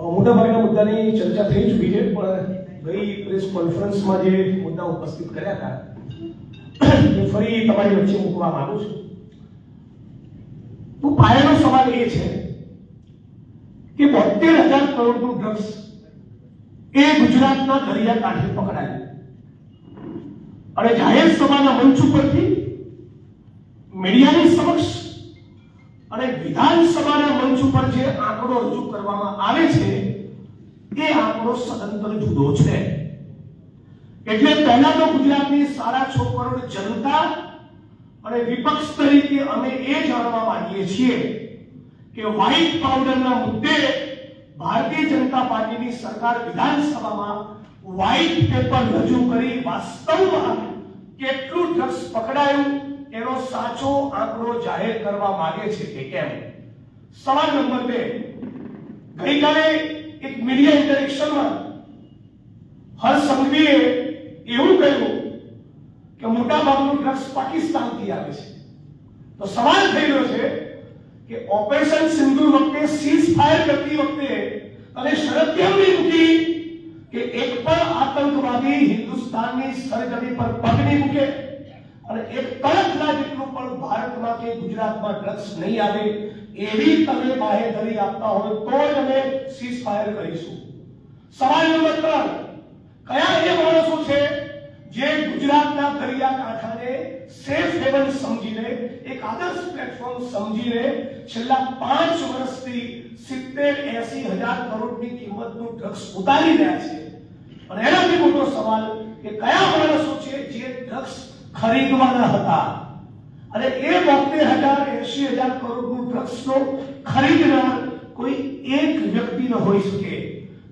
મોટાભાગના મુદ્દાની ચર્ચા થઈ ચૂકી છે, પણ ગઈ પ્રેસ કોન્ફરન્સમાં જે મુદ્દા ઉપસ્થિત કર્યા હતા એ ફરી તમારી વચ્ચે મૂકવા માંગુ છું. તો પાયાનો સવાલ એ છે કે 72,000 કરોડનું ડ્રગ્સ એ ગુજરાતના દરિયાકાંઠે પકડાયું અને જાહેર સભાના મંચ ઉપરથી મીડિયાની સમક્ષ અને વિધાનસભાના મંચ ઉપર જે આંકડો રજૂ કરવામાં આવે છે એ આંકડો સદંતર જુદો છે. એટલે પહેલા તો ગુજરાતની 6.5 કરોડ જનતા અને વિપક્ષ તરીકે અમે એ જાણવા માંગીએ છીએ કે વ્હાઇટ પાવડરના મુદ્દે ભારતીય જનતા પાર્ટીની સરકાર વિધાનસભામાં વ્હાઇટ પેપર રજૂ કરી વાસ્તવમાં કેટલું ડ્રગ્સ પકડાયું એનો સાચો આંકડો જાહેર કરવા માંગે છે કે કેમ. સવાલ નંબર 2, ગઈકાલે એક મીડિયા ઇન્ટરેક્શનમાં હર્ષ સંઘવીએ એવું કહ્યું કે મોટાભાગનું ડ્રગ્સ પાકિસ્તાનથી આવે છે. તો સવાલ થઈ રહ્યો છે કે ઓપરેશન સિંદૂર વખતે સીઝ ફાયર કરતી વખતે અને શરત કેમ નહીં મૂકી કે એક પણ આતંકવાદી હિન્દુસ્તાનની સરજમી પર પગ નહીં મૂકે અને એક કડકના જેટલું પણ ભારતમાં કે ગુજરાતમાં ડ્રગ્સ નહીં આવે એવી તમે બાહેધરી આપતા હોય તો જ અમે સીઝ ફાયર કરીશું. સવાલ નંબર 3, કયા એ માણસો છે જે ગુજરાતના દરિયાકાંઠાને સેફ હેવન સમજીને એક આદર્શ પ્લેટફોર્મ સમજીને છેલ્લા 5 વર્ષથી 70-80 હજાર કરોડની કિંમતનું ડ્રગ્સ ઉતારી રહ્યા છે. અને એનાથી મોટો સવાલ કે કયા માણસો છે જે ડ્રગ્સ ખરીદવાના હતા અને એ 72,000-80,000 કરોડનું ડ્રગ્સનો ખરીદનાર કોઈ એક વ્યક્તિ ન હોઈ શકે.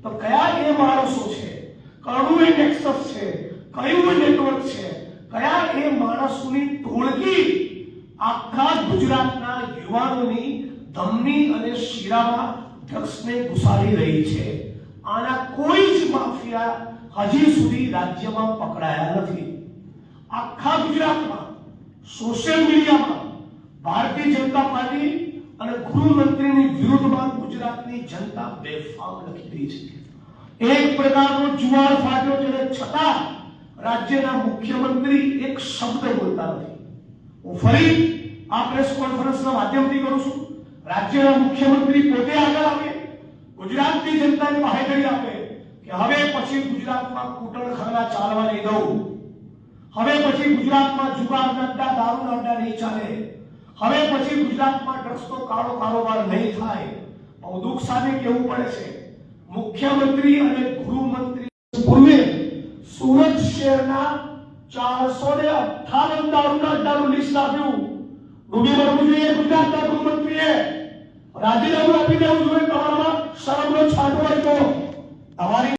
તો કયા એ માણસો છે, કયું એ નેક્સસ છે, કયું નેટવર્ક છે, કયા એ માણસોની ટોળકી આખા ગુજરાતના યુવાનોની ધમની અને શીરામાં ડ્રગ્સને ઘુસાડી રહી છે. આના કોઈ જ માફિયા હજી સુધી રાજ્યમાં પકડાયા નથી. આખા ગુજરાતમાં સોશિયલ મીડિયામાં ભારતીય જનતા પાર્ટી અને ગૃહમંત્રીની વિરુદ્ધમાં ગુજરાતની જનતા બેફામ લખી રહી છે. એક પ્રકારનો જુવાળ ફાટ્યો છે છતાં રાજ્યના મુખ્યમંત્રી એક શબ્દ બોલતા નથી. હું ફરી આ પ્રેસ કોન્ફરન્સના માધ્યમથી કરું છું, રાજ્યના મુખ્યમંત્રી પોતે આગળ આવે, ગુજરાતની જનતાને બાહેધરી આપે કે હવે પછી ગુજરાતમાં કૂટણખાના ચાલવા નહીં દઉં, હવે પછી ગુજરાતમાં જુગારના અડ્ડા, દારૂના અડ્ડા નહીં ચાલે, હવે પછી ગુજરાતમાં ડ્રગ્સનો કાળો કારોબાર નહીં થાય. બહુ દુઃખ સાથે કહેવું પડે છે, મુખ્યમંત્રી અને ગૃહમંત્રી પૂર્વે સુરત શહેરના 458 દારૂના અડ્ડાનું લિસ્ટ આપ્યું. ડૂબી મરવું જોઈએ ગુજરાતના ગૃહમંત્રીએ, રાજીનામું આપી દેવું જોઈએ. તમારામાં શરમનો છાંટો હોય તો તમારી